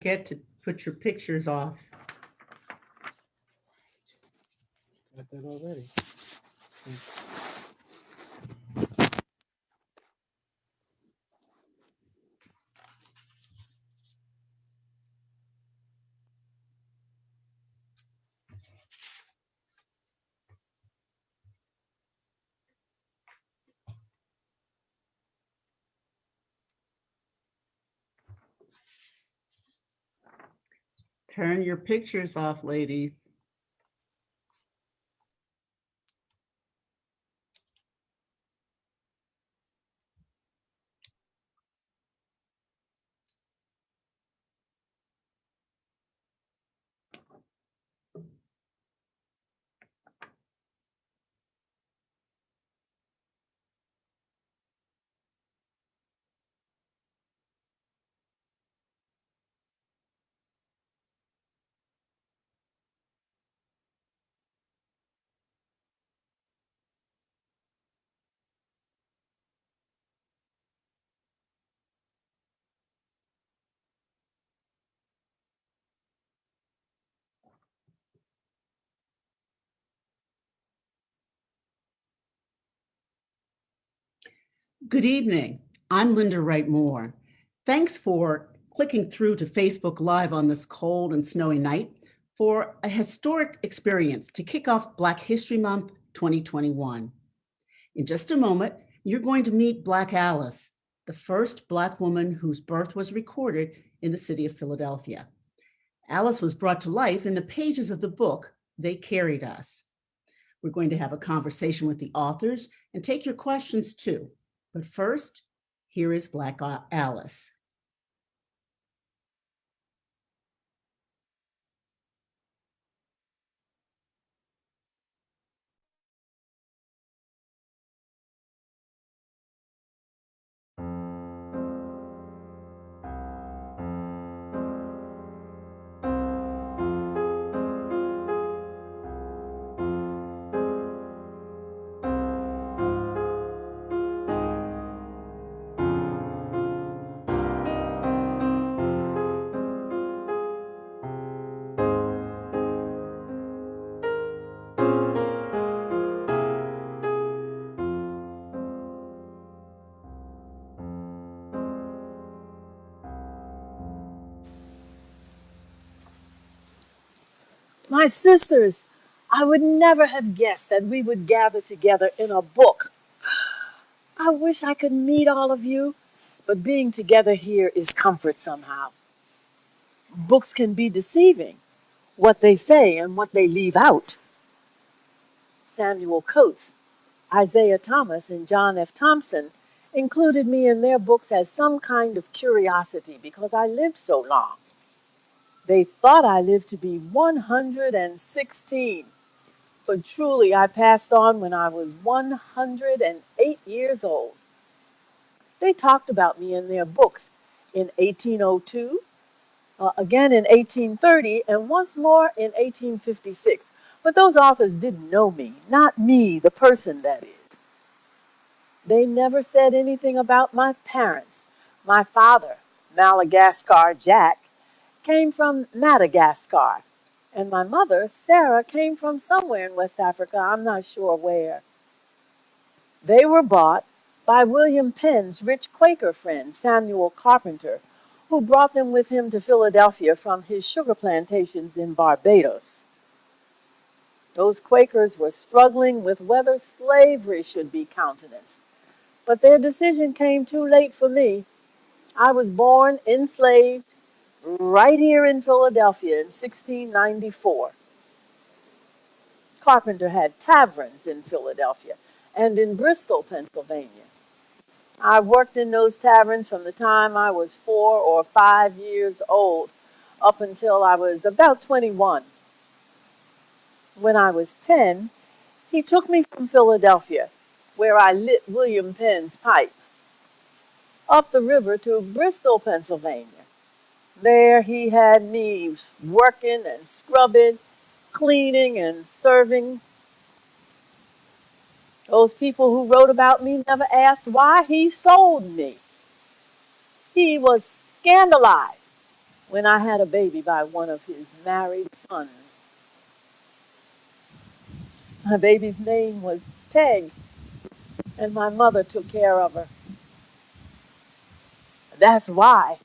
forget to put your pictures off. Got that already. Turn your pictures off, ladies. Good evening. I'm Linda Wright Moore. Thanks for clicking through to Facebook Live on this cold and snowy night for a historic experience to kick off Black History Month 2021. In just a moment, you're going to meet Black Alice, the first Black woman whose birth was recorded in the city of Philadelphia. Alice was brought to life in the pages of the book, They Carried Us. We're going to have a conversation with the authors and take your questions too. But first, here is Black Alice. My sisters, I would never have guessed that we would gather together in a book. I wish I could meet all of you, but being together here is comfort somehow. Books can be deceiving, what they say and what they leave out. Samuel Coates, Isaiah Thomas, and John F. Thompson included me in their books as some kind of curiosity because I lived so long. They thought I lived to be 116. But truly, I passed on when I was 108 years old. They talked about me in their books in 1802, again in 1830, and once more in 1856. But those authors didn't know me, not me, the person that is. They never said anything about my parents. My father, Madagascar Jack, came from Madagascar. And my mother, Sarah, came from somewhere in West Africa, I'm not sure where. They were bought by William Penn's rich Quaker friend, Samuel Carpenter, who brought them with him to Philadelphia from his sugar plantations in Barbados. Those Quakers were struggling with whether slavery should be countenanced. But their decision came too late for me. I was born enslaved right here in Philadelphia in 1694. Carpenter had taverns in Philadelphia and in Bristol, Pennsylvania. I worked in those taverns from the time I was 4 or 5 years old up until I was about 21. When I was 10, he took me from Philadelphia, where I lit William Penn's pipe, up the river to Bristol, Pennsylvania. There he had me working and scrubbing, cleaning and serving. Those people who wrote about me never asked why he sold me. He was scandalized. when I had a baby by one of his married sons. My baby's name was Peg, and my mother took care of her. That's why,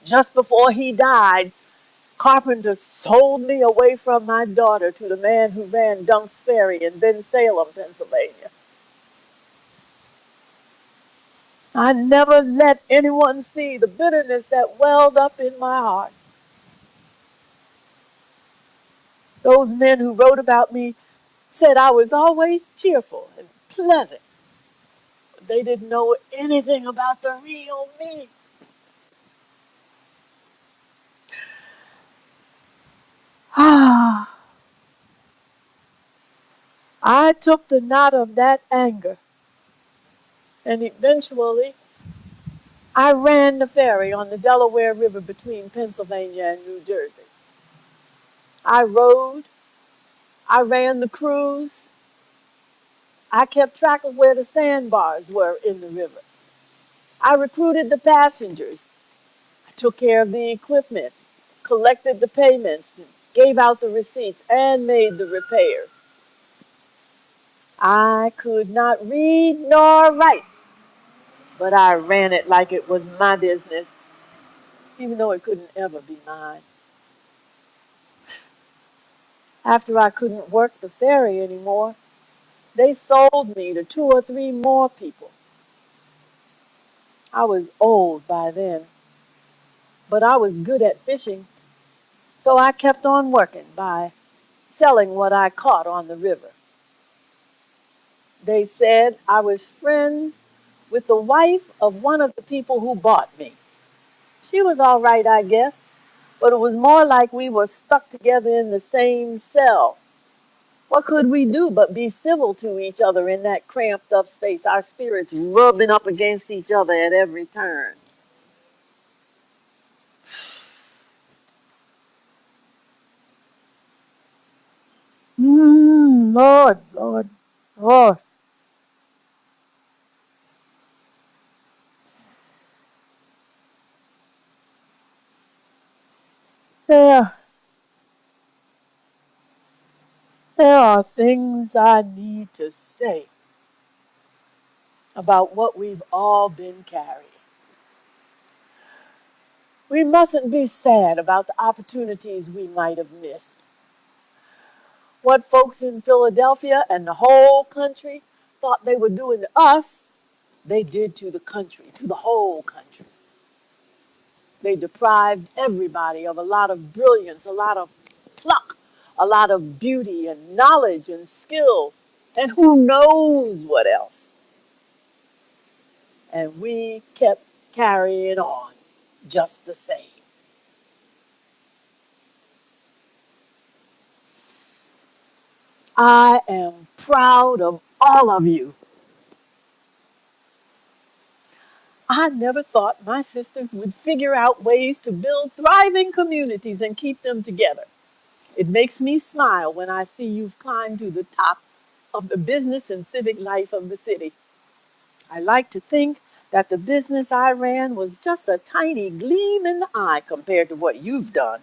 just before he died, Carpenter sold me away from my daughter to the man who ran Dunk's Ferry in Bensalem, Pennsylvania. I never let anyone see the bitterness that welled up in my heart. Those men who wrote about me said I was always cheerful and pleasant. But they didn't know anything about the real me. Ah, I took the knot of that anger, and eventually I ran the ferry on the Delaware River between Pennsylvania and New Jersey. I rowed, I ran the cruise, I kept track of where the sandbars were in the river. I recruited the passengers, I took care of the equipment, collected the payments, gave out the receipts, and made the repairs. I could not read nor write, but I ran it like it was my business, even though it couldn't ever be mine. After I couldn't work the ferry anymore, they sold me to two or three more people. I was old by then, but I was good at fishing, so I kept on working by selling what I caught on the river. They said I was friends with the wife of one of the people who bought me. She was all right, I guess, but it was more like we were stuck together in the same cell. What could we do but be civil to each other in that cramped up space, our spirits rubbing up against each other at every turn? Lord, Lord, Lord. There, there are things I need to say about what we've all been carrying. We mustn't be sad about the opportunities we might have missed. What folks in Philadelphia and the whole country thought they were doing to us, they did to the country, to the whole country. They deprived everybody of a lot of brilliance, a lot of pluck, a lot of beauty and knowledge and skill, and who knows what else. And we kept carrying on just the same. I am proud of all of you. I never thought my sisters would figure out ways to build thriving communities and keep them together. It makes me smile when I see you've climbed to the top of the business and civic life of the city. I like to think that the business I ran was just a tiny gleam in the eye compared to what you've done.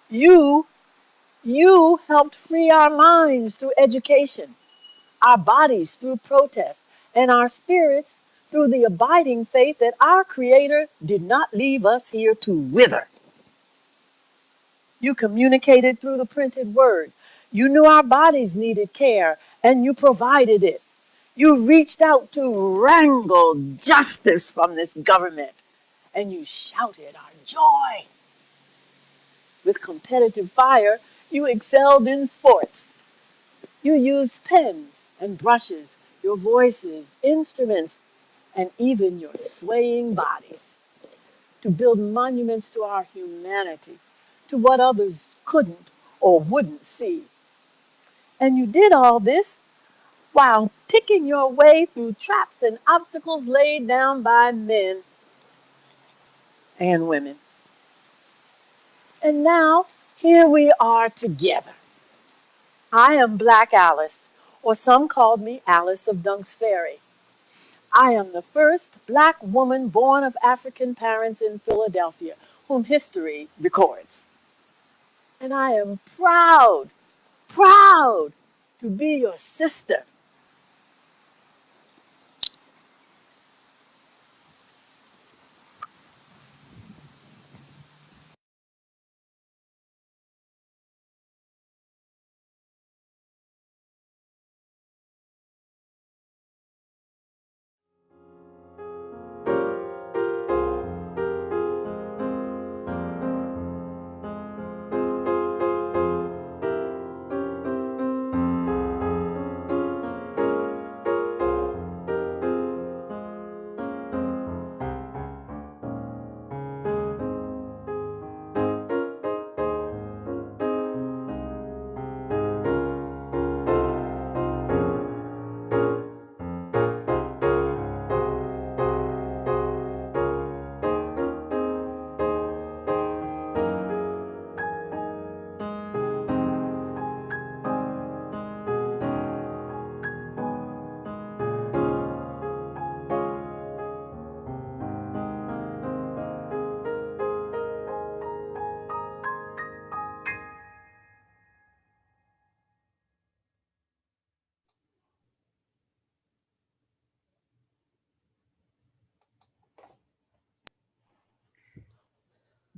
You, you helped free our minds through education, our bodies through protest, and our spirits through the abiding faith that our Creator did not leave us here to wither. You communicated through the printed word. You knew our bodies needed care, and you provided it. You reached out to wrangle justice from this government, and you shouted our joy. With competitive fire, you excelled in sports. You used pens and brushes, your voices, instruments, and even your swaying bodies to build monuments to our humanity, to what others couldn't or wouldn't see. And you did all this while picking your way through traps and obstacles laid down by men and women. And now, here we are together. I am Black Alice, or some called me Alice of Dunk's Ferry. I am the first black woman born of African parents in Philadelphia, whom history records. And I am proud, proud to be your sister.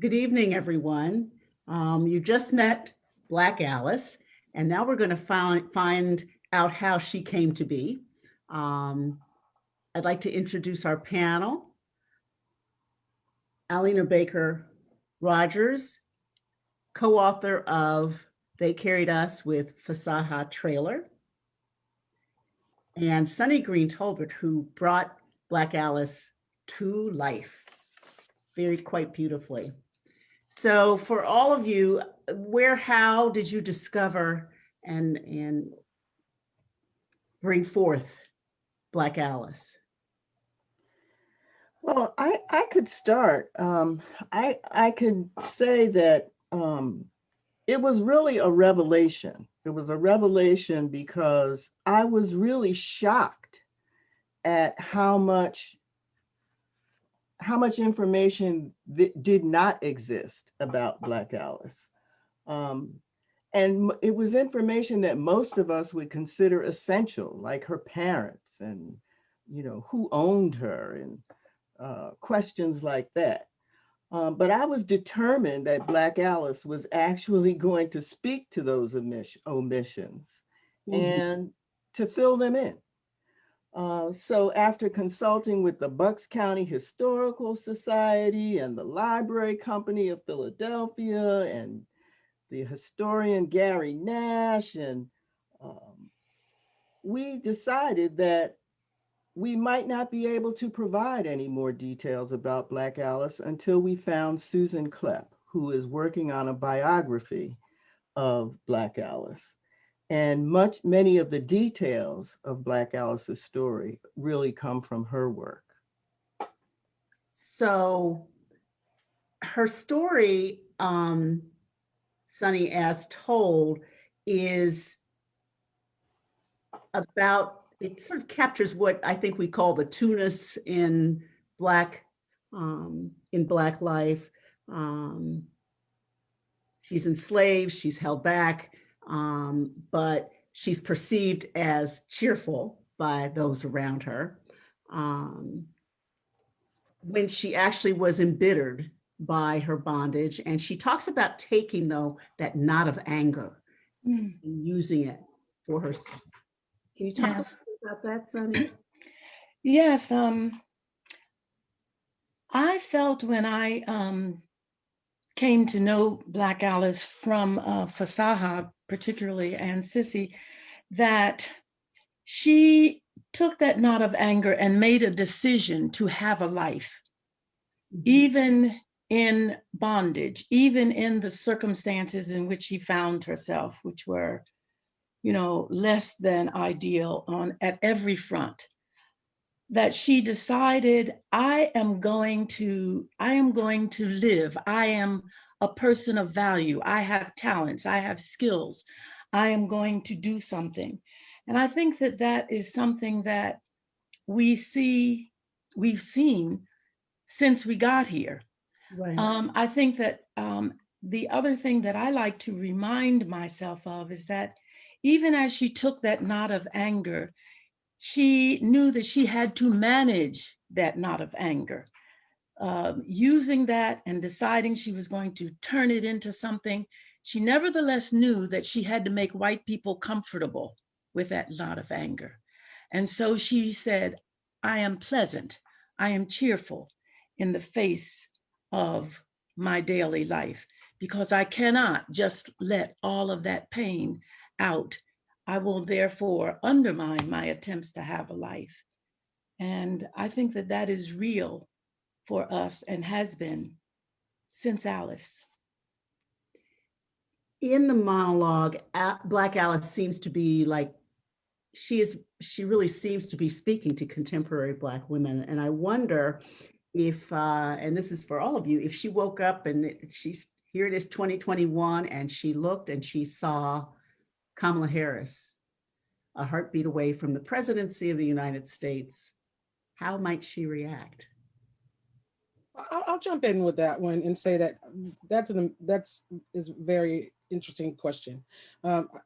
Good evening, everyone. You just met Black Alice, and now we're going to find out how she came to be. Um, I'd like to introduce our panel. Alina Baker Rogers, co-author of They Carried Us with Fasaha Trailer, and Sunny Green Tolbert, who brought Black Alice to life quite beautifully. So for all of you, how did you discover and bring forth Black Alice? Well, I could start. I could say that it was really a revelation. It was a revelation because I was really shocked at how much information did not exist about Black Alice. Um, and it was information that most of us would consider essential, like her parents and, who owned her and questions like that. But I was determined that Black Alice was actually going to speak to those omissions and to fill them in. So after consulting with the Bucks County Historical Society and the Library Company of Philadelphia and the historian Gary Nash, and we decided that we might not be able to provide any more details about Black Alice until we found Susan Klepp, who is working on a biography of Black Alice. And many of the details of Black Alice's story really come from her work. So her story, Sunny, as told, is about, it sort of captures what I think we call the two-ness in Black life. She's enslaved, she's held back, but she's perceived as cheerful by those around her. When she actually was embittered by her bondage, and she talks about taking, though, that knot of anger and using it for herself. Can you talk about that, Sunny? Yes, I felt when I came to know Black Alice from Fasaha, particularly, and Sissy, that she took that knot of anger and made a decision to have a life, even in bondage, even in the circumstances in which she found herself, which were, less than ideal at every front. That she decided, I am going to live. I am a person of value. I have talents. I have skills. I am going to do something. And I think that is something that we've seen since we got here. Right. I think that the other thing that I like to remind myself of is that even as she took that knot of anger, she knew that she had to manage that knot of anger. Using that and deciding she was going to turn it into something, she nevertheless knew that she had to make white people comfortable with that knot of anger. And so she said, I am pleasant, I am cheerful in the face of my daily life, because I cannot just let all of that pain out. I will therefore undermine my attempts to have a life. And I think that that is real for us and has been since Alice. In the monologue, Black Alice seems to be like, she really seems to be speaking to contemporary Black women. And I wonder if, and this is for all of you, if she woke up and she's, here it is 2021, and she looked and she saw Kamala Harris, a heartbeat away from the presidency of the United States, how might she react? I'll jump in with that one and say that that's is a very interesting question.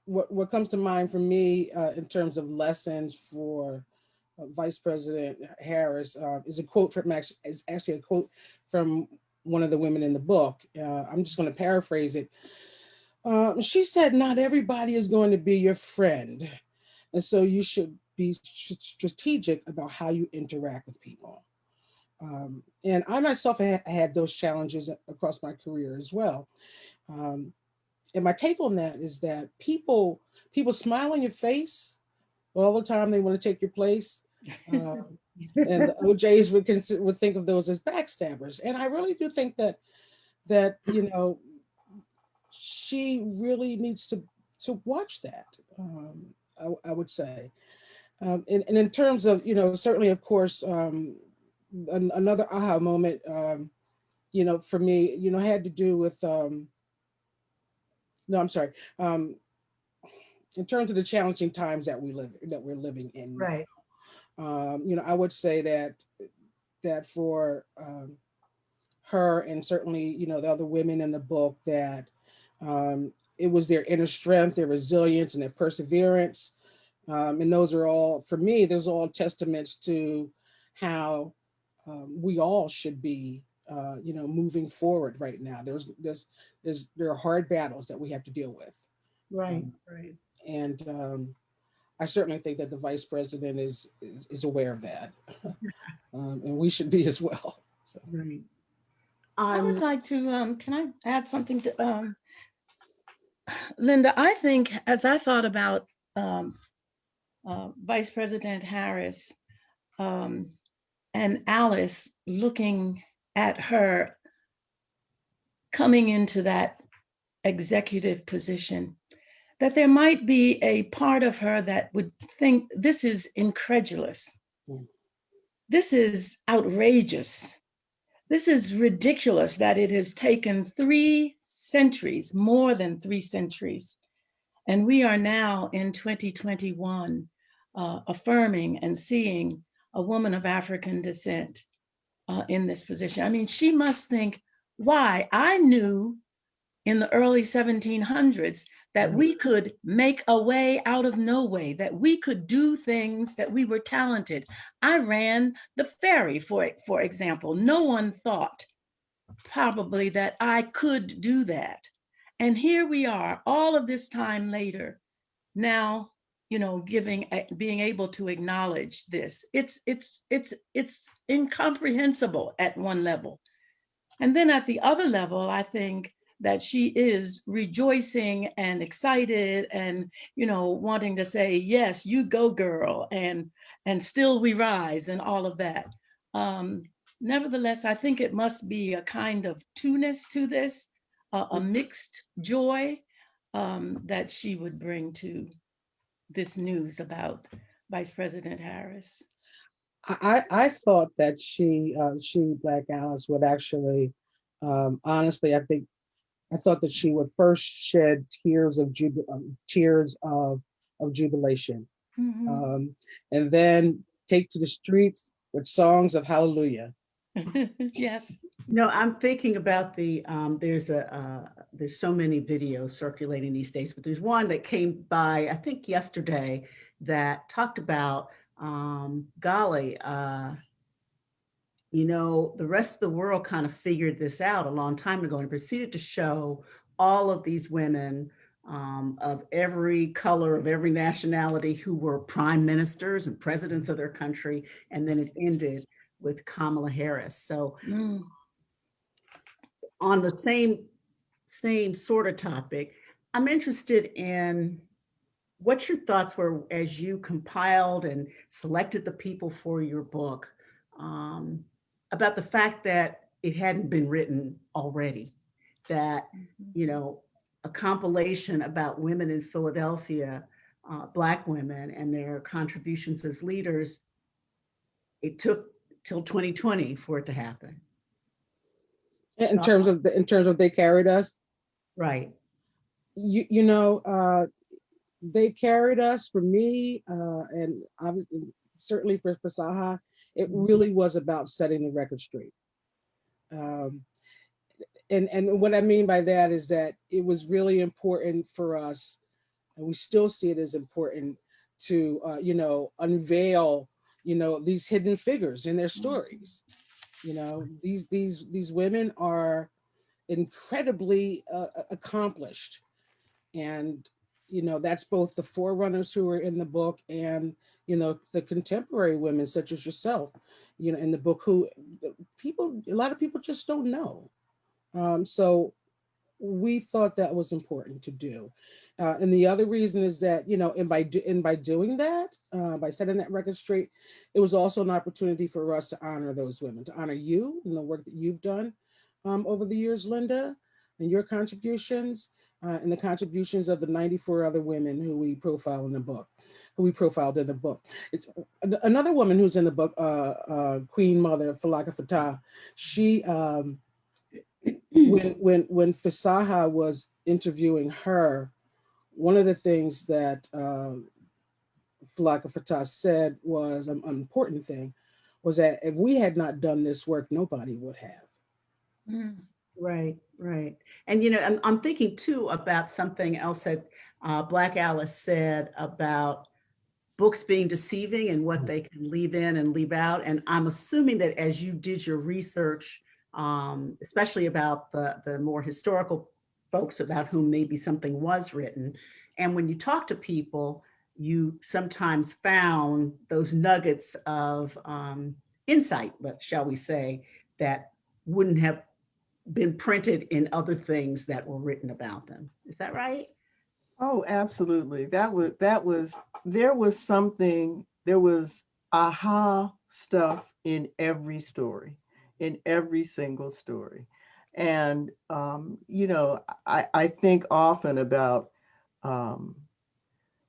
What comes to mind for me in terms of lessons for Vice President Harris is a quote from is actually a quote from one of the women in the book. I'm just going to paraphrase it. She said, "Not everybody is going to be your friend, and so you should be strategic about how you interact with people." And I myself had those challenges across my career as well. Um, and my take on that is that people smile on your face all the time. They want to take your place. Um, and the OJs would think of those as backstabbers. And I really do think that she really needs to watch that. I would say, and in terms of certainly of course. Another aha moment, for me, had to do with, no, I'm sorry, in terms of the challenging times that we're living in now. Right. I would say that for her and certainly, the other women in the book, that it was their inner strength, their resilience, and their perseverance. And those are all, for me, those are all testaments to how we all should be, moving forward right now. There are hard battles that we have to deal with. Right. Um, Right. and I certainly think that the vice president is aware of that. And we should be as well. So. Right. I would like to, can I add something to, Linda? I think as I thought about Vice President Harris um, and Alice looking at her coming into that executive position, that there might be a part of her that would think this is incredulous. This is outrageous. This is ridiculous that it has taken 3 centuries, more than 3 centuries. And we are now in 2021 affirming and seeing a woman of African descent in this position. I mean, she must think, why? I knew in the early 1700s that we could make a way out of no way, that we could do things, that we were talented. I ran the ferry, for example. No one thought probably that I could do that. And here we are, all of this time later, now, being able to acknowledge this. It's incomprehensible at one level. And then at the other level, I think that she is rejoicing and excited and, wanting to say, yes, you go girl, and still we rise and all of that. Nevertheless, I think it must be a kind of two-ness to this, a mixed joy that she would bring to this news about Vice President Harris. I thought that Black Alice would actually, honestly, I thought that she would first shed tears of jubilation, Mm-hmm. and then take to the streets with songs of hallelujah. Yes. No, I'm thinking about there's so many videos circulating these days, but there's one that came by, I think yesterday, that talked about, golly, the rest of the world kind of figured this out a long time ago and proceeded to show all of these women, of every color, of every nationality, who were prime ministers and presidents of their country. And then it ended with Kamala Harris. So Mm. on the same sort of topic, I'm interested in what your thoughts were as you compiled and selected the people for your book, um, about the fact that it hadn't been written already, that, a compilation about women in Philadelphia, Black women and their contributions as leaders, it took till 2020 for it to happen. In terms of they carried us, Right. you know, they carried us. For me, and obviously, certainly for Saha, it really was about setting the record straight. Um, and what I mean by that is that it was really important for us, and we still see it as important to, unveil, these hidden figures in their stories. These women are incredibly accomplished, and that's both the forerunners who are in the book and the contemporary women such as yourself, in the book, who a lot of people just don't know. So we thought that was important to do. And the other reason is that, and by doing that, by setting that record straight, it was also an opportunity for us to honor those women, to honor you and the work that you've done over the years, Linda, and your contributions, and the contributions of the 94 other women who we profile in the book, who we profiled in the book. It's another woman who's in the book, Queen Mother Falaka Fatah. She, when Fasaha was interviewing her, one of the things that Falaka Fatah said was an important thing, was that if we had not done this work, nobody would have. Mm. Right, right. And I'm thinking too about something else that Black Alice said about books being deceiving and what they can leave in and leave out. And I'm assuming that as you did your research, especially about the more historical folks about whom maybe something was written, and when you talk to people, you sometimes found those nuggets of insight, shall we say, that wouldn't have been printed in other things that were written about them. Is that right? Oh, absolutely. There was something, there was aha stuff in every story, in every single story. And, I think often about, um,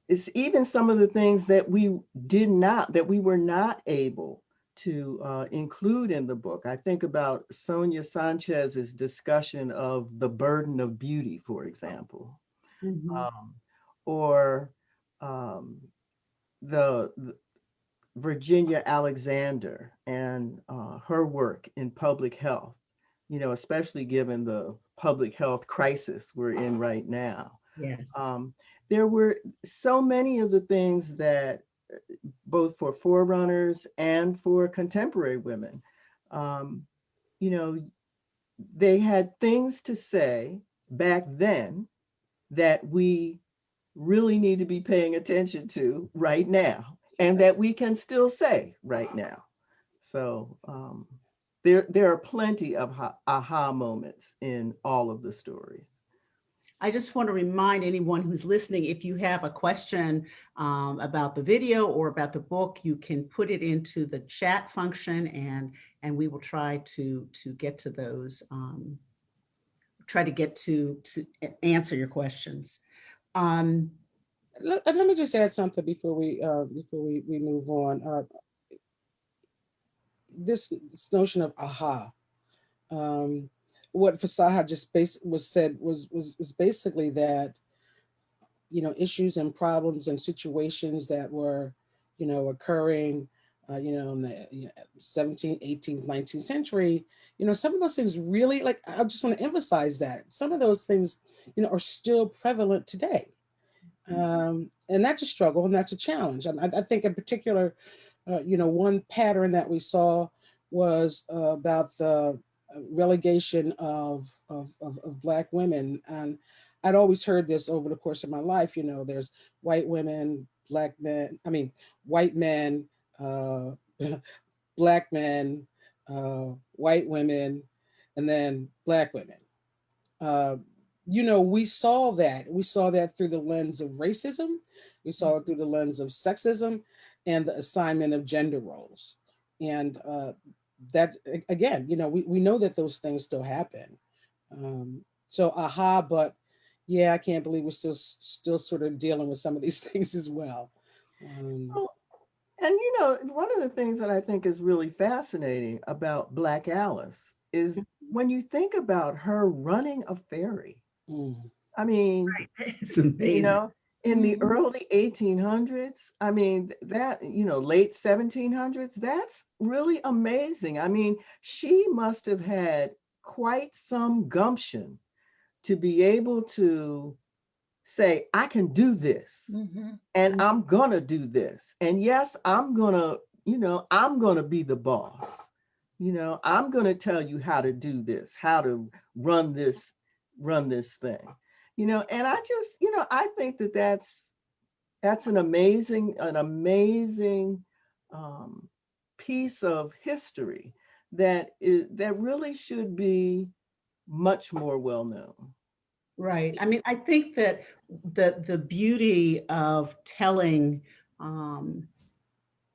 it's even some of the things that that we were not able to include in the book. I think about Sonia Sanchez's discussion of the burden of beauty, for example, Mhm. um, or um, the Virginia Alexander and her work in public health, especially given the public health crisis we're in right now. Yes. Um, there were so many of the things that, both for forerunners and for contemporary women, um, you know, they had things to say back then that we really need to be paying attention to right now, and that we can still say right now. So there are plenty of aha moments in all of the stories. I just want to remind anyone who's listening, if you have a question about the video or about the book, you can put it into the chat function, and we will try to get to those, try to get to answer your questions. Um, Let me just add something before we move on. This notion of aha, um, what Fasaha just was said was basically that, issues and problems and situations that were, occurring in the 17th, 18th, 19th century, some of those things really, like, I just want to emphasize that some of those things, are still prevalent today. And that's a struggle and that's a challenge. And I think in particular, one pattern that we saw was about the relegation of Black women. And I'd always heard this over the course of my life. There's white women, Black men, I mean, white men, uh, Black men, white women, and then Black women. Uh, we saw that through the lens of racism, we saw it through the lens of sexism, and the assignment of gender roles. And that, again, we know that those things still happen. So aha, but yeah, I can't believe we're still sort of dealing with some of these things as well. Oh, and one of the things that I think is really fascinating about Black Alice is when you think about her running a ferry. Mm, I mean, It's you amazing. know, in the Mhm. early 1800s, I mean, that, late 1700s, that's really amazing. I mean, she must have had quite some gumption to be able to say, I can do this Mhm. and I'm gonna do this. And yes, I'm gonna be the boss. I'm gonna tell you how to do this, how to run this, run this thing. And I just, I think that that's an amazing um, piece of history that really should be much more well known. Right. I mean, I think that the beauty of telling um,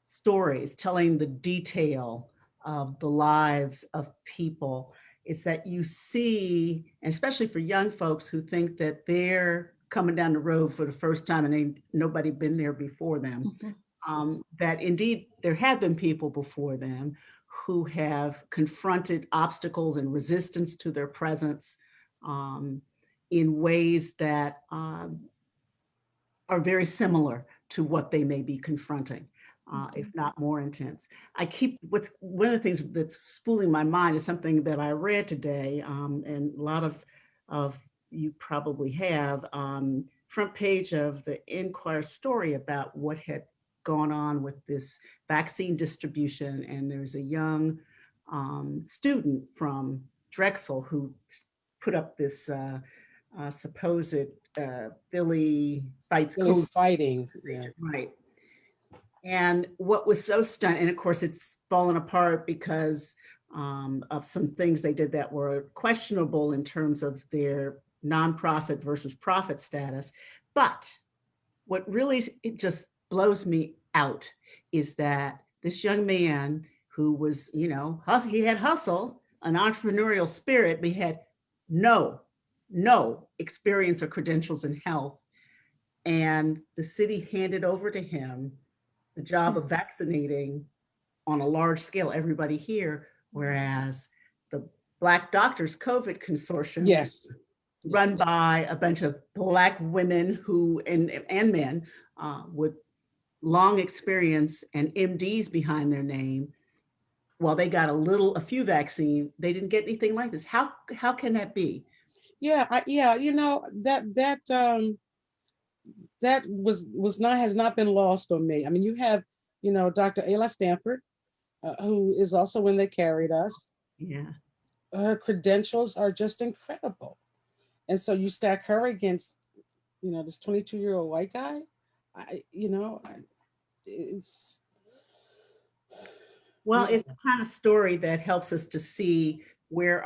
stories, telling the detail of the lives of people, is that you see, and especially for young folks who think that they're coming down the road for the first time and ain't nobody been there before them, Mhm. that indeed there have been people before them who have confronted obstacles and resistance to their presence um, in ways that are very similar to what they may be confronting, if Mhm. not more intense. I keep what's one of the things that's spooling my mind is something that I read today, and a lot of you probably have front page of the Inquirer story about what had gone on with this vaccine distribution, and there's a young student from Drexel who put up this supposed Philly fights really COVID fighting. Yeah. organization. Right. And what was so stunning, and of course it's fallen apart because of some things they did that were questionable in terms of their nonprofit versus profit status. But what really it just blows me out is that this young man who was, he had hustle, an entrepreneurial spirit, but he had no, no experience or credentials in health. And the city handed over to him the job of vaccinating on a large scale everybody here, whereas the Black Doctors COVID Consortium, Yes. run Yes. by a bunch of Black women who and men with long experience and MDs behind their name, while they got a few vaccine, they didn't get anything like this. How can that be? Yeah. Yeah. That was not has not been lost on me. I mean, you have, Dr. Ayla Stanford, who is also when they carried us. Yeah. Her credentials are just incredible, and so you stack her against, this 22-year-old white guy. It's Well, yeah. it's the kind of story that helps us to see where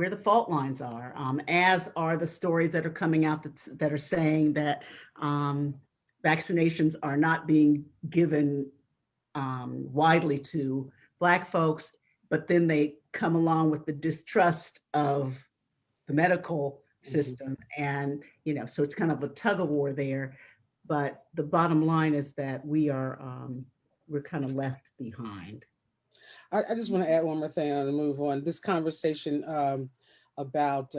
the fault lines are, as are the stories that are coming out that are saying that vaccinations are not being given widely to Black folks, but then they come along with the distrust of the medical Mhm. system. And, so it's kind of a tug of war there. But the bottom line is that we're kind of left behind. I just want to add one more thing and move on. This conversation about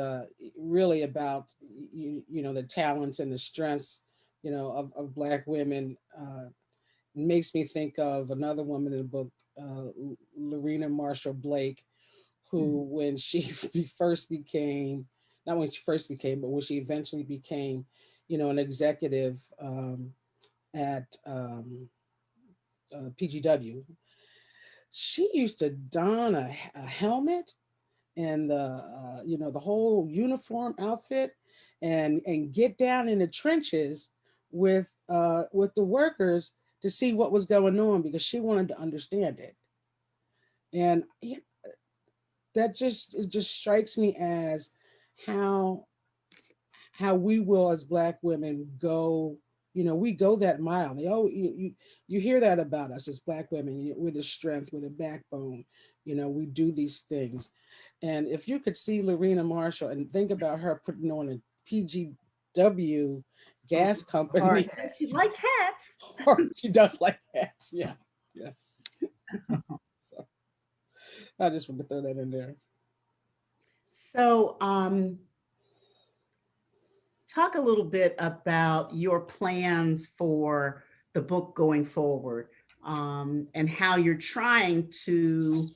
really about the talents and the strengths of Black women makes me think of another woman in the book, Lorena Marshall Blake, who, when she first became, not when she first became, but when she eventually became, an executive at PGW, she used to don a helmet and the whole uniform outfit, and get down in the trenches with the workers to see what was going on, because she wanted to understand it. And that just, it just strikes me as how we will, as Black women, go, we go that mile. You hear that about us as Black women. We're the strength, we're the backbone, we do these things. And if you could see Lorena Marshall and think about her putting on a PGW gas Hard company, And she liked hats. or she does like hats. Yeah, yeah. So I just want to throw that in there. So, talk a little bit about your plans for the book going forward, and how you're trying to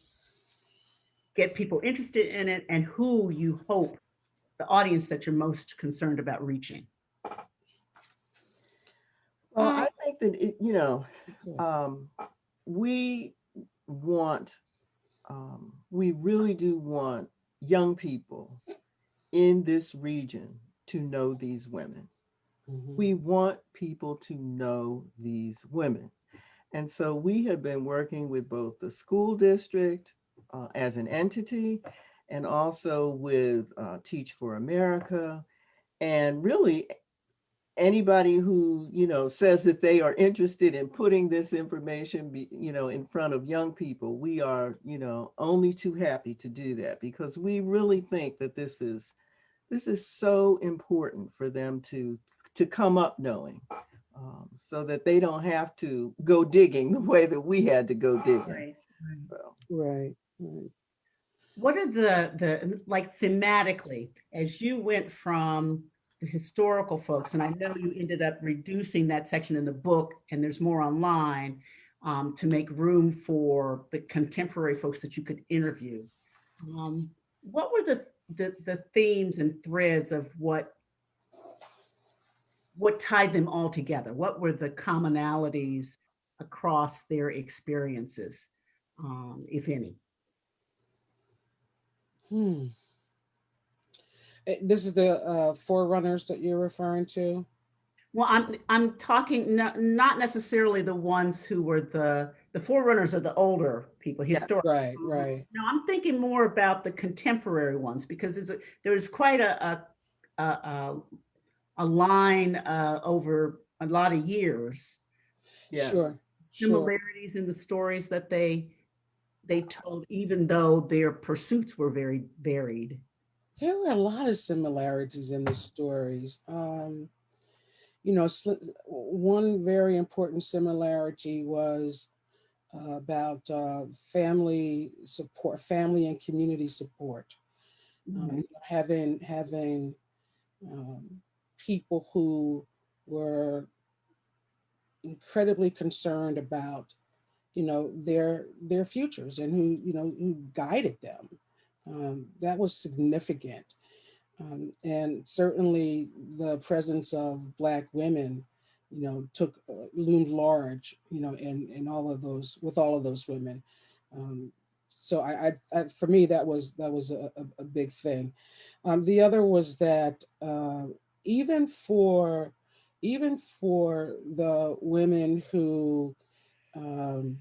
get people interested in it and who you hope, the audience that you're most concerned about reaching. Well, Uh, I think that um, we want, we really do want young people in this region to know these women. mhm. We want people to know these women. And so we have been working with both the school district as an entity, and also with Teach for America, and really anybody who says that they are interested in putting this information in front of young people. We are only too happy to do that, because we really think that this is so important for them to come up knowing, so that they don't have to go digging the way that we had to go digging. Right. Right. So Right, right. What are the like thematically, as you went from the historical folks, and I know you ended up reducing that section in the book, and there's more online, to make room for the contemporary folks that you could interview. What were the themes and threads of what tied them all together? What were the commonalities across their experiences, if any? Hmm. This is the forerunners that you're referring to. Well, I'm talking not necessarily the ones who were the forerunners of the older people, yeah. historic. Right, right. No, I'm thinking more about the contemporary ones, because there's quite a, a line over a lot of years, Yes. Sure, sure. similarities in the stories that they told, even though their pursuits were very varied. There were a lot of similarities in the stories. One very important similarity was about family support, family and community support. Mhm. Having people who were incredibly concerned about their futures, and who guided them. That was significant. And certainly the presence of Black women, took loomed large, in all of those, with all of those women. Um, so for me, that was a big thing. The other was that even for even for the women who um,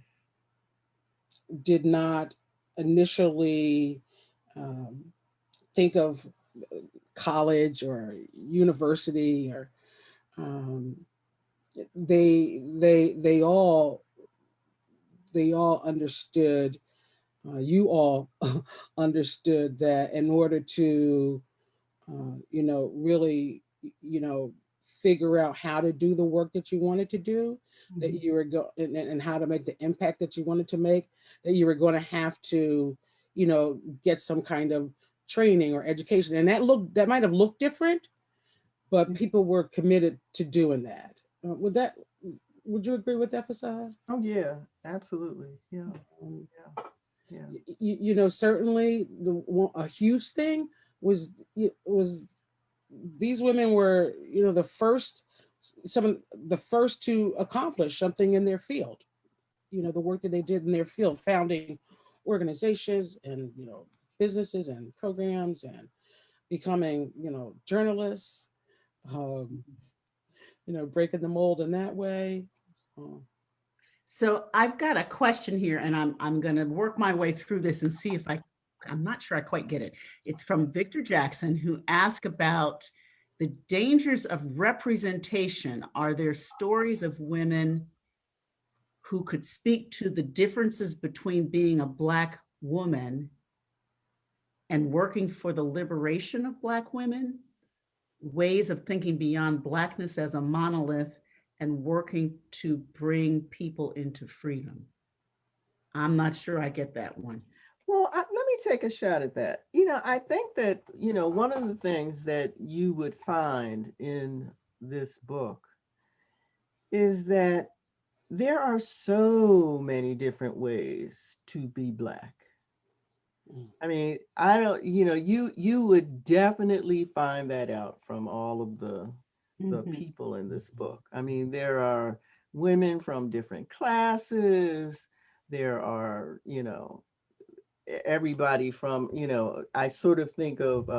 did not initially um, think of college or university, or um, they all understood, you all understood that in order to really figure out how to do the work that you wanted to do, that Mhm. you were and how to make the impact that you wanted to make, that you were going to have to get some kind of training or education. And that might have looked different, but people were committed to doing that. Would that Would you agree with that, Fasad? Oh yeah, absolutely. Yeah, Um, yeah, yeah. you know, certainly a huge thing was these women were, you know, some of the first to accomplish something in their field. You know, the work that they did in their field, founding organizations and, you know, businesses and programs, and becoming, you know, journalists, um, you know, breaking the mold in that way. So, So I've got a question here, and I'm going to work my way through this and see if I'm not sure I quite get it. It's from Victor Jackson, who asked about the dangers of representation. Are there stories of women who could speak to the differences between being a Black woman and working for the liberation of Black women? Ways of thinking beyond Blackness as a monolith and working to bring people into freedom. I'm not sure I get that one. Well, let me take a shot at that. I think that, one of the things that you would find in this book is that there are so many different ways to be Black. mm, I mean, I don't, you would definitely find that out from all of the Mhm. people in this book. I mean, there are women from different classes. There are, everybody from, I sort of think of,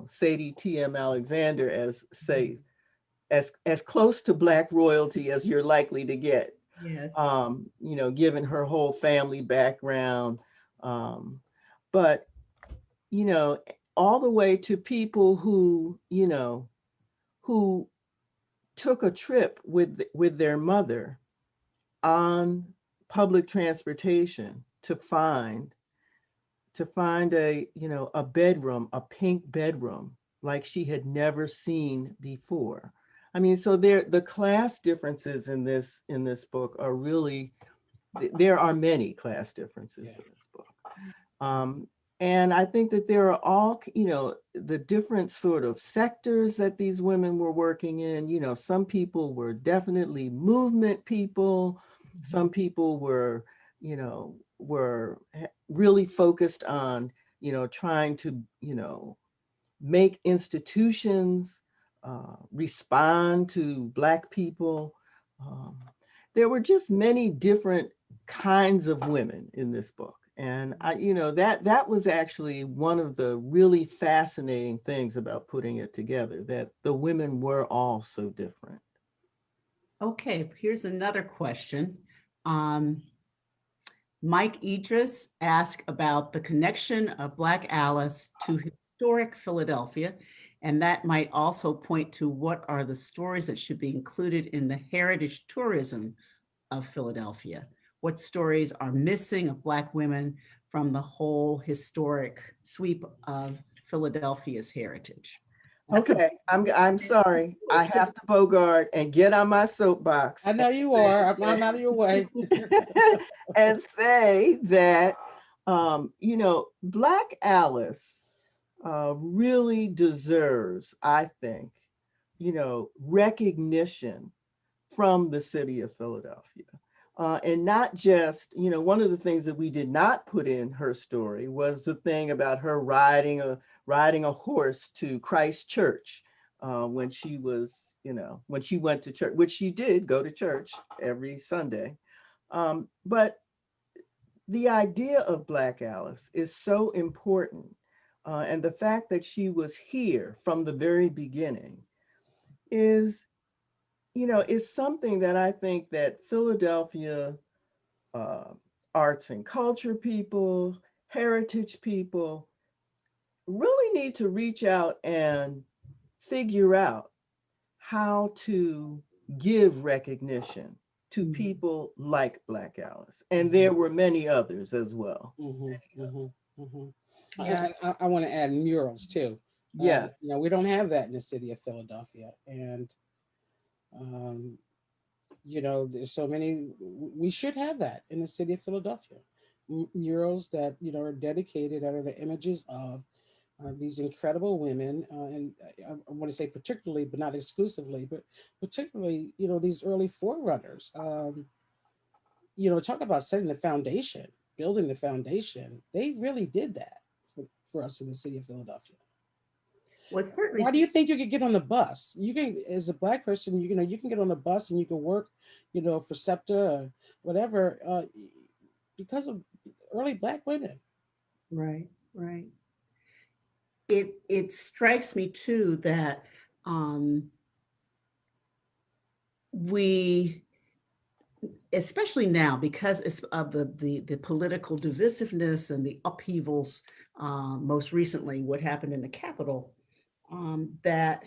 Sadie T.M. Alexander as, say, as close to Black royalty as you're likely to get, Yes. given her whole family background. Um, but, you know, all the way to people who took a trip with their mother on public transportation to find a bedroom, a pink bedroom like she had never seen before. I mean, so the class differences in this book are really, there are many class differences yeah. in this book. Um, and I think that there are all, the different sort of sectors that these women were working in. Some people were definitely movement people. Some people were really focused on, trying to, make institutions respond to Black people. Um, there were just many different kinds of women in this book. And that was actually one of the really fascinating things about putting it together, that the women were all so different. Okay, here's another question. Um, Mike Idris asked about the connection of Black Alice to historic Philadelphia, and that might also point to what are the stories that should be included in the heritage tourism of Philadelphia. What stories are missing of Black women from the whole historic sweep of Philadelphia's heritage? That's a Okay, I'm sorry. I have to bogart and get on my soapbox I know you are. I'm out of your way. and say that Black Alice really deserves, I think, recognition from the city of Philadelphia. And not just, one of the things that we did not put in her story was the thing about her riding a horse to Christ Church when she was, when she went to church, which she did go to church every Sunday. But the idea of Black Alice is so important. And the fact that she was here from the very beginning is, is something that I think that Philadelphia uh, arts and culture people, heritage people really need to reach out and figure out how to give recognition to Mhm. people like Black Alice. And there were many others as well. Hmm. Hmm. Hmm. And And I want to add murals too. yes, You know, we don't have that in the city of Philadelphia, and um, you know, there's so many. We should have that in the city of Philadelphia. Murals that, you know, are dedicated, that are the images of, these incredible women, and I want to say particularly, but not exclusively, but particularly, these early forerunners. Talk about setting the foundation, building the foundation. They really did that for us in the city of Philadelphia. Well, certainly. Why do you think you could get on the bus? You can, as a Black person, you can get on the bus and you can work, for SEPTA or whatever, because of early Black women. Right, right. It strikes me too that we, especially now, because of the political divisiveness and the upheavals, most recently, what happened in the Capitol, that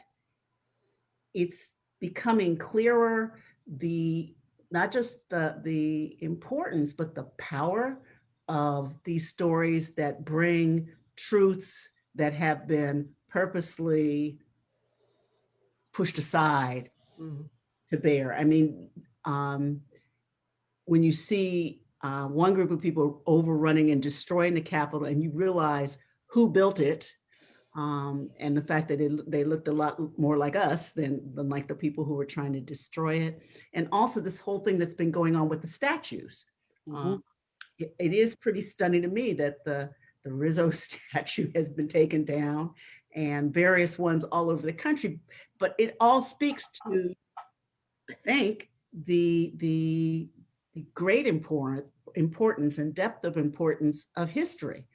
it's becoming clearer, the not just the importance, but the power of these stories that bring truths that have been purposely pushed aside Mhm. to bear. I mean, when you see one group of people overrunning and destroying the Capitol, and you realize who built it, and the fact that they looked a lot more like us than like the people who were trying to destroy it. And also this whole thing that's been going on with the statues. Mm-hmm. Um, it is pretty stunning to me that the Rizzo statue has been taken down and various ones all over the country, but it all speaks to, I think, the great importance and depth of importance of history,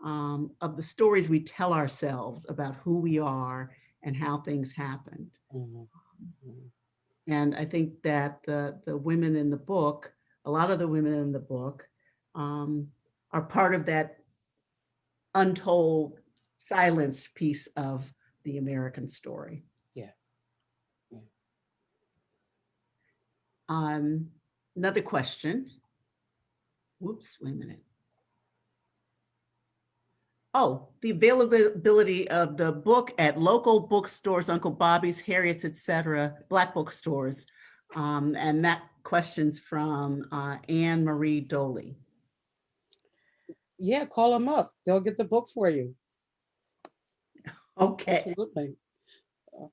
of the stories we tell ourselves about who we are and how things happened. Mm-hmm. Mm-hmm. And I think that the women in the book, a lot of the women in the book, um, are part of that untold silence piece of the American story. Yeah. Yeah. Another question. Whoops, wait a minute. Oh, the availability of the book at local bookstores, Uncle Bobby's, Harriet's, etc., Black bookstores. And that question's from Anne Marie Doley. Yeah, call them up. They'll get the book for you. Okay. Absolutely. Uh,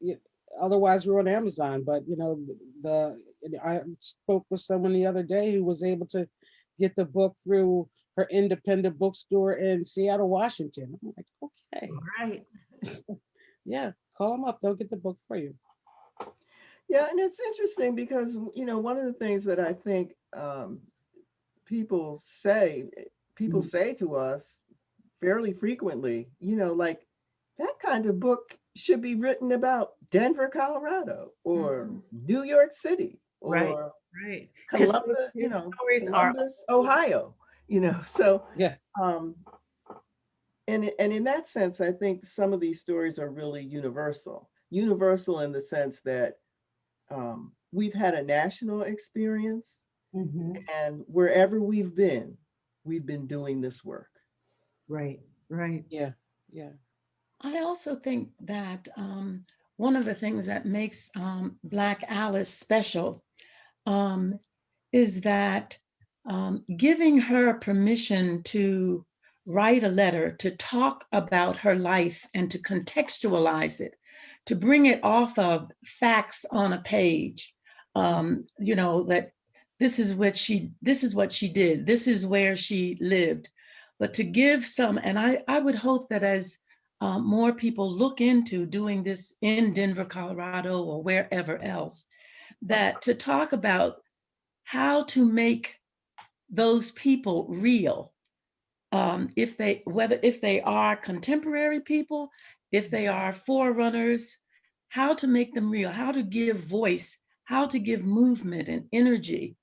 yeah, otherwise, we're on Amazon. But the I spoke with someone the other day who was able to get the book through her independent bookstore in Seattle, Washington. I'm like, okay, Right. yeah, call them up. They'll get the book for you. Yeah, and it's interesting because one of the things that I think people say people Mhm. say to us fairly frequently, like that kind of book should be written about Denver, Colorado, or Mhm. New York City, Right. or Right. Because Columbus, his stories are, Columbus, Ohio, So, Yeah. um, and in that sense, I think some of these stories are really universal. Universal in the sense that we've had a national experience, Mhm. and wherever we've been doing this work. Right. Right. Yeah. Yeah. I also think that one of the things that makes Black Alice special um, is that giving her permission to write a letter, to talk about her life and to contextualize it, to bring it off of facts on a page, that this is what she did, this is where she lived, but to give some, and I would hope that as more people look into doing this in Denver, Colorado, or wherever else, that to talk about how to make those people real, if they are contemporary people, if they are forerunners, how to make them real, how to give voice, how to give movement and energy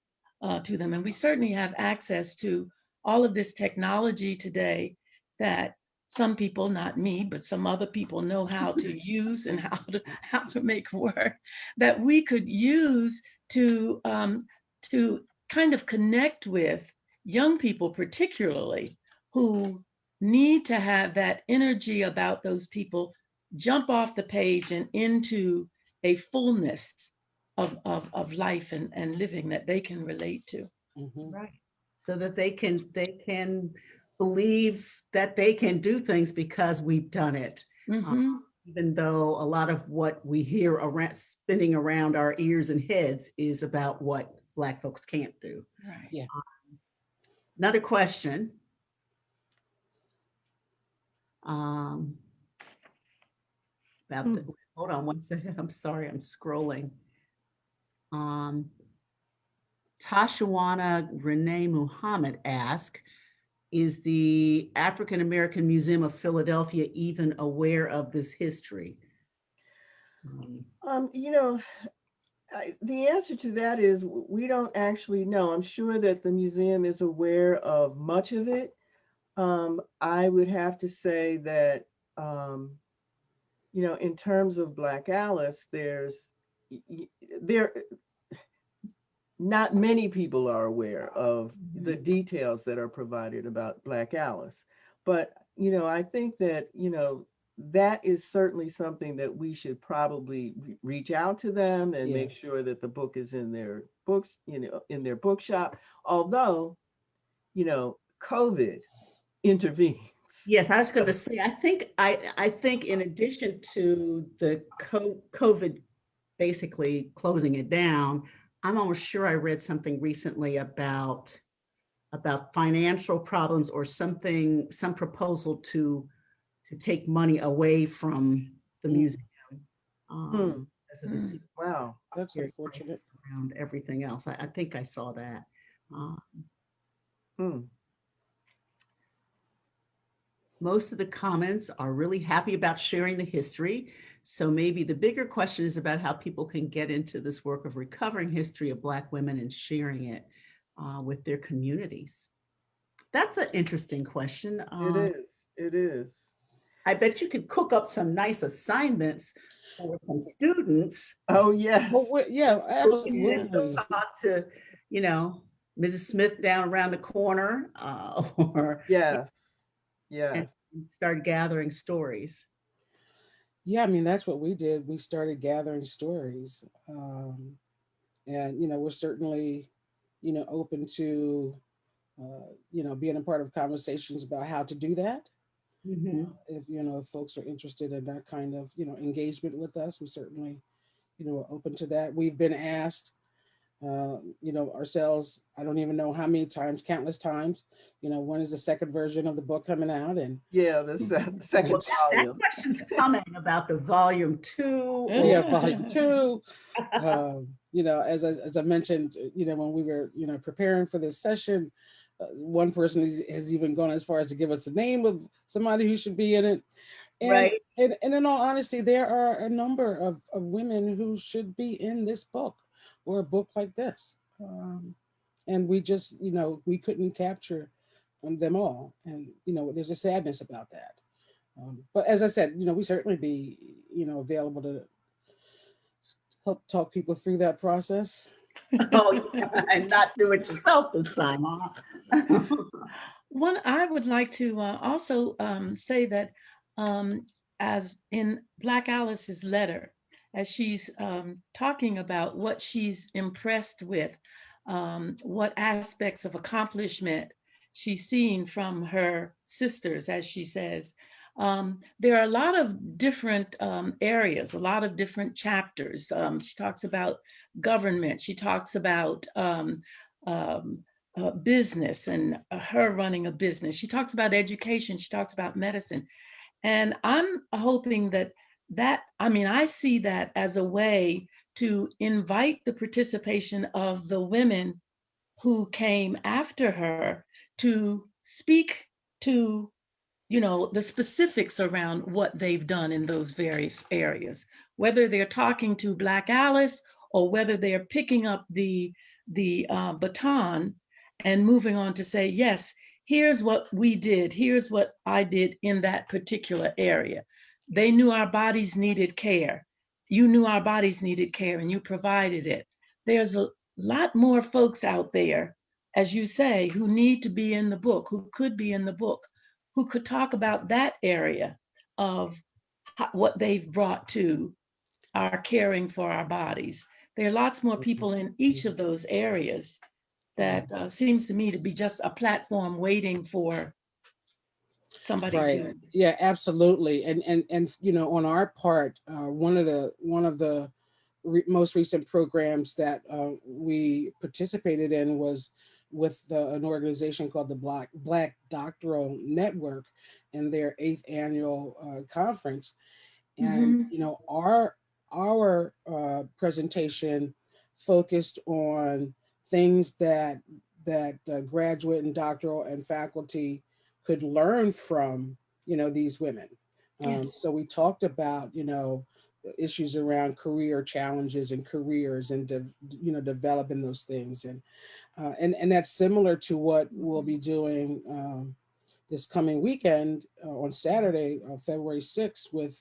to them. And we certainly have access to all of this technology today that some people, not me, but some other people know how to use and how to make work, that we could use to kind of connect with young people, particularly, who need to have that energy about those people jump off the page and into a fullness of life and living that they can relate to. Mm-hmm. Right. So that they can believe that they can do things because we've done it. Mm-hmm. Even though a lot of what we hear around, spinning around our ears and heads is about what Black folks can't do. Right. Yeah. Another question. Um, about the, hold on one second. I'm sorry, I'm scrolling. Tashawana Renee Muhammad asked, is the African American Museum of Philadelphia even aware of this history? You know, the answer to that is we don't actually know. I'm sure that the museum is aware of much of it. I would have to say that, you know, in terms of Black Alice, there not many people are aware of the details that are provided about Black Alice. But, you know, I think that, you know, that is certainly something that we should probably reach out to them and Yeah. make sure that the book is in their books, you know, in their bookshop. Although, you know, COVID intervenes. Yes, I was going to say, I think in addition to the COVID basically closing it down, I'm almost sure I read something recently about financial problems or something, some proposal to take money away from the museum as of the Wow. That's security unfortunate. crisis around everything else. I think I saw that. Hmm. Most of the comments are really happy about sharing the history. So maybe the bigger question is about how people can get into this work of recovering history of Black women and sharing it with their communities. That's an interesting question. It is. It is. I bet you could cook up some nice assignments for some students. Oh, yes. Well, yeah, Go absolutely. talk to, you know, Mrs. Smith down around the corner or Yes. and Yes. start gathering stories. Yeah, I mean, that's what we did. We started gathering stories. And, you know, we're certainly, you know, open to, you know, being a part of conversations about how to do that. Mhm. If, you know, if folks are interested in that kind of, you know, engagement with us, we certainly, you know, are open to that. We've been asked, you know, ourselves, I don't even know how many times, countless times, you know, when is the second version of the book coming out? And Yeah, the second Well, that volume. question's coming about the volume 2 yeah, or volume two. You know, as I mentioned, you know, when we were, you know, preparing for this session, one person has even gone as far as to give us the name of somebody who should be in it. And right. and in all honesty, there are a number of women who should be in this book or a book like this. And we just, you know, we couldn't capture them all. And, you know, there's a sadness about that. But as I said, you know, we certainly be, you know, available to help talk people through that process. Oh, yeah, and not do it yourself this time, huh? One, I would like to also say that as in Black Alice's letter, as she's talking about what she's impressed with, what aspects of accomplishment she's seen from her sisters, as she says, there are a lot of different areas, a lot of different chapters. She talks about government, she talks about business and her running a business. She talks about education. She talks about medicine. And I'm hoping I mean, I see that as a way to invite the participation of the women who came after her to speak to, you know, the specifics around what they've done in those various areas, whether they're talking to Black Alice or whether they're picking up the baton and moving on to say, yes, here's what we did, here's what I did in that particular area. They knew our bodies needed care. You knew our bodies needed care and you provided it. There's a lot more folks out there, as you say, who need to be in the book, who could be in the book, who could talk about that area of what they've brought to our caring for our bodies. There are lots more people in each of those areas that seems to me to be just a platform waiting for somebody Right. to. Yeah, absolutely. And you know, on our part, one of the most recent programs that we participated in was with an organization called the Black Doctoral Network and their eighth annual conference. And Hmm. you know, our presentation focused on things that graduate and doctoral and faculty could learn from, you know, these women. Yes. So we talked about, you know, issues around career challenges and careers and you know, developing those things, and that's similar to what we'll be doing this coming weekend on Saturday, February 6th, with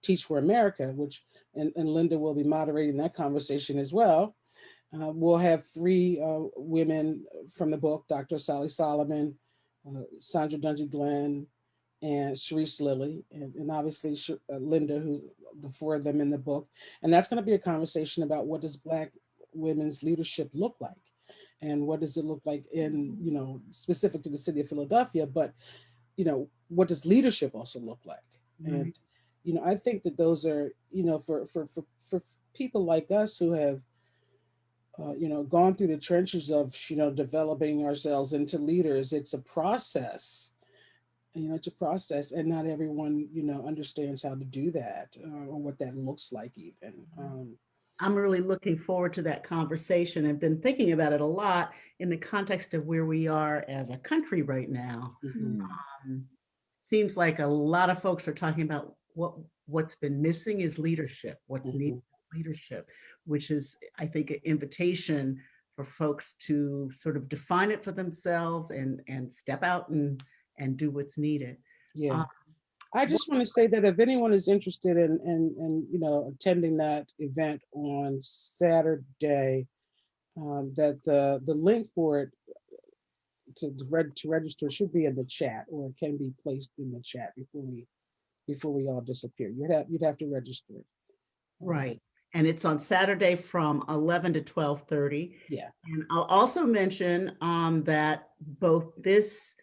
Teach for America, which and Linda will be moderating that conversation as well. We'll have three women from the book: Dr. Sally Solomon, Sandra Dungy Glenn, and Sharice Lilly, and obviously Linda, who's the four of them in the book. And that's going to be a conversation about what does Black women's leadership look like, and what does it look like in, you know, specific to the city of Philadelphia, but you know, what does leadership also look like? And Right. you know, I think that those are, you know, for people like us who have you know, gone through the trenches of, you know, developing ourselves into leaders. It's a process. You know, it's a process, and not everyone, you know, understands how to do that or what that looks like, even. I'm really looking forward to that conversation. I've been thinking about it a lot in the context of where we are as a country right now. Mhm, Mm. Um, Seems like a lot of folks are talking about what's been missing is leadership. What's needed mhm. is leadership, which is, I think, an invitation for folks to sort of define it for themselves and step out and do what's needed. Yeah. Um, I what, just want to say that if anyone is interested in you know, attending that event on Saturday, that the link for it to register should be in the chat, or it can be placed in the chat before we all disappear. You'd have to register. Um, right. And it's on Saturday from 11 to 12:30. yeah. And I'll also mention that both this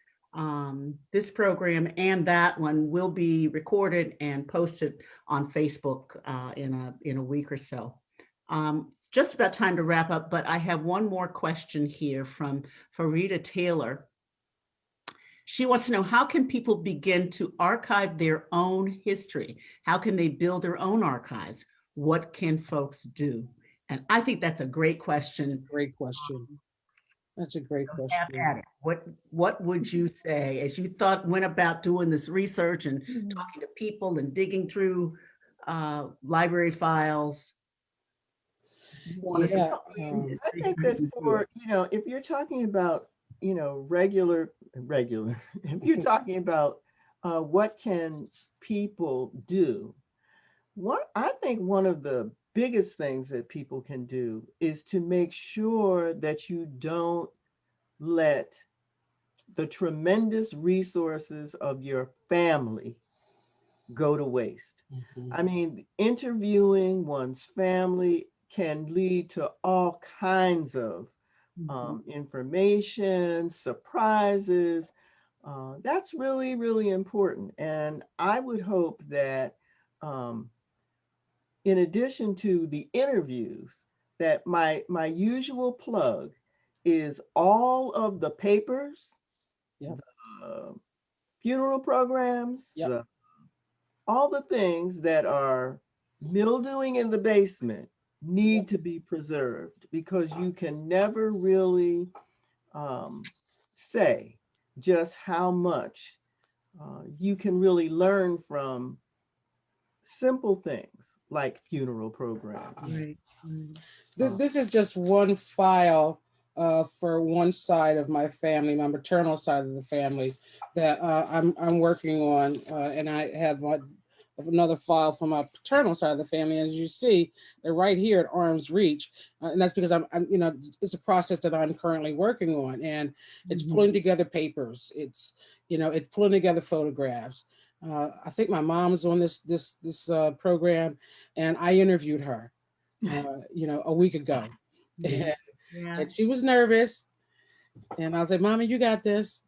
program and that one will be recorded and posted on Facebook in a week or so. It's just about time to wrap up, but I have one more question here from Farida Taylor. She wants to know, how can people begin to archive their own history? How can they build their own archives? What can folks do? And I think that's a great question. Great question. That's a great Have question. at it. What would you say as you went about doing this research and Mm. talking to people and digging through library files? You wanted to Yeah. help in I history, think how do that you do it? for, you know, if you're talking about, you know, regular, if you're talking about what can people do, I think one of the biggest things that people can do is to make sure that you don't let the tremendous resources of your family go to waste. Mhm. I mean, interviewing one's family can lead to all kinds of Mhm. information, surprises. That's really, really important. And I would hope that um, in addition to the interviews, that my usual plug is all of the papers, Yep. the funeral programs, Yep. all the things that are mildewing in the basement Yep. need to be preserved because you can never really um, say just how much you can really learn from simple things like funeral programs. Yeah. Right. Right. Uh, This is just one file for one side of my family, my maternal side of the family, that I'm working on, and I have another file for my paternal side of the family. As you see, they're right here at arm's reach, and that's because I'm, you know, it's a process that I'm currently working on, and it's Mhm. pulling together papers. It's, you know, it's pulling together photographs. I think my mom's on this program, and I interviewed her you know, a week ago. Yeah. Yeah. And she was nervous. And I was like, Mommy, you got this.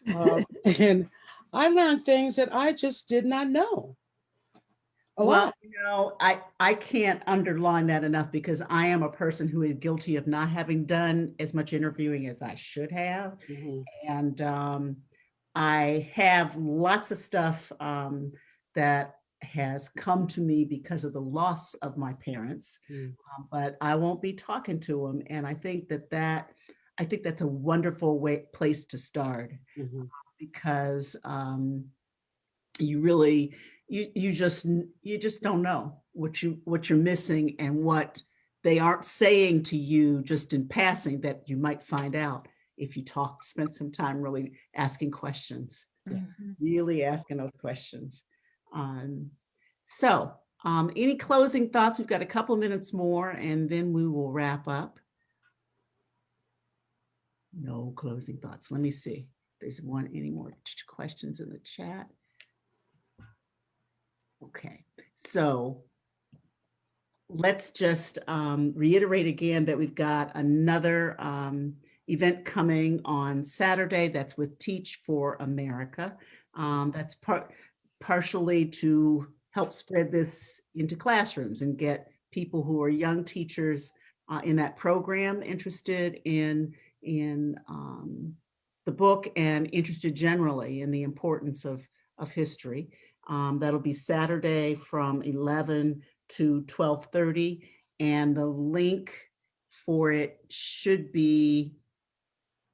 And I learned things that I just did not know. A Well, lot. I can't underline that enough because I am a person who is guilty of not having done as much interviewing as I should have. Mhm. And I have lots of stuff that has come to me because of the loss of my parents, Mm. but I won't be talking to them. And I think that's a wonderful place to start Mhm. because you really you just don't know what you're missing and what they aren't saying to you just in passing that you might find out if you spend some time really asking questions, Yeah. Mhm. really asking those questions. So any closing thoughts? We've got a couple minutes more and then we will wrap up. No closing thoughts. Let me see. There's any more questions in the chat? Okay, so let's just reiterate again that we've got another event coming on Saturday. That's with Teach for America. That's partially to help spread this into classrooms and get people who are young teachers in that program interested in the book and interested generally in the importance of history. That'll be Saturday from 11 to 12:30, and the link for it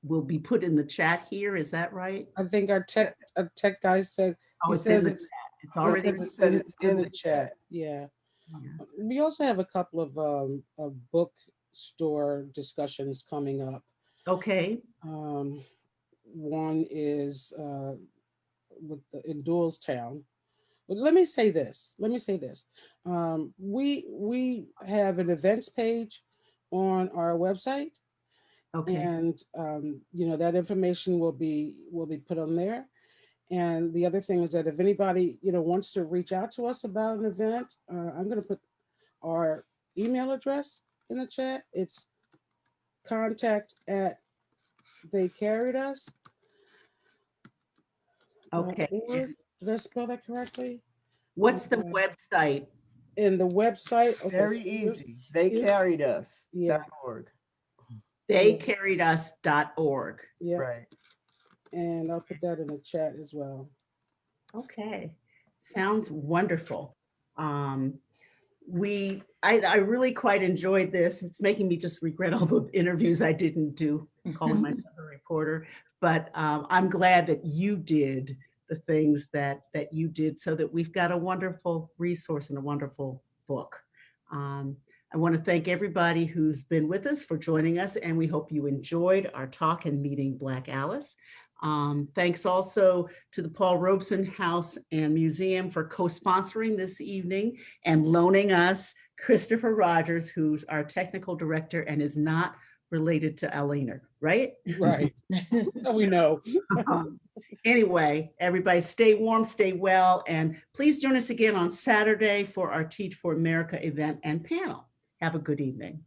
will be put in the chat here. Is that right? I think our tech guy said Oh, he it's in says the it's chat. It's he already. says He it's said in it's in in the the chat. Yeah. Yeah. We also have a couple of bookstore discussions coming up. Okay. One is in Doylestown. But let me say this. Let me say this. We have an events page on our website, Okay. and that information will be put on there. And the other thing is that if anybody wants to reach out to us about an event, I'm going to put our email address in the chat. It's contact at theycarriedus.org. Okay. And Did I spell that correctly? what's the Uh, website? in the website. Okay, Very so easy. They here's carried us. yeah, .org. yeah, Theycarriedus.org. yeah, Right. and I'll put that in the chat as well. Okay. Sounds wonderful. Um, I really quite enjoyed this. It's making me just regret all the interviews I didn't do, calling myself a reporter. But I'm glad that you did the things that you did so that we've got a wonderful resource and a wonderful book. Um, I want to thank everybody who's been with us for joining us, and we hope you enjoyed our talk and meeting Black Alice. Thanks also to the Paul Robeson House and Museum for co-sponsoring this evening and loaning us Christopher Rogers, who's our technical director and is not related to Alina, right? Right. We know. Anyway, everybody stay warm, stay well, and please join us again on Saturday for our Teach for America event and panel. Have a good evening.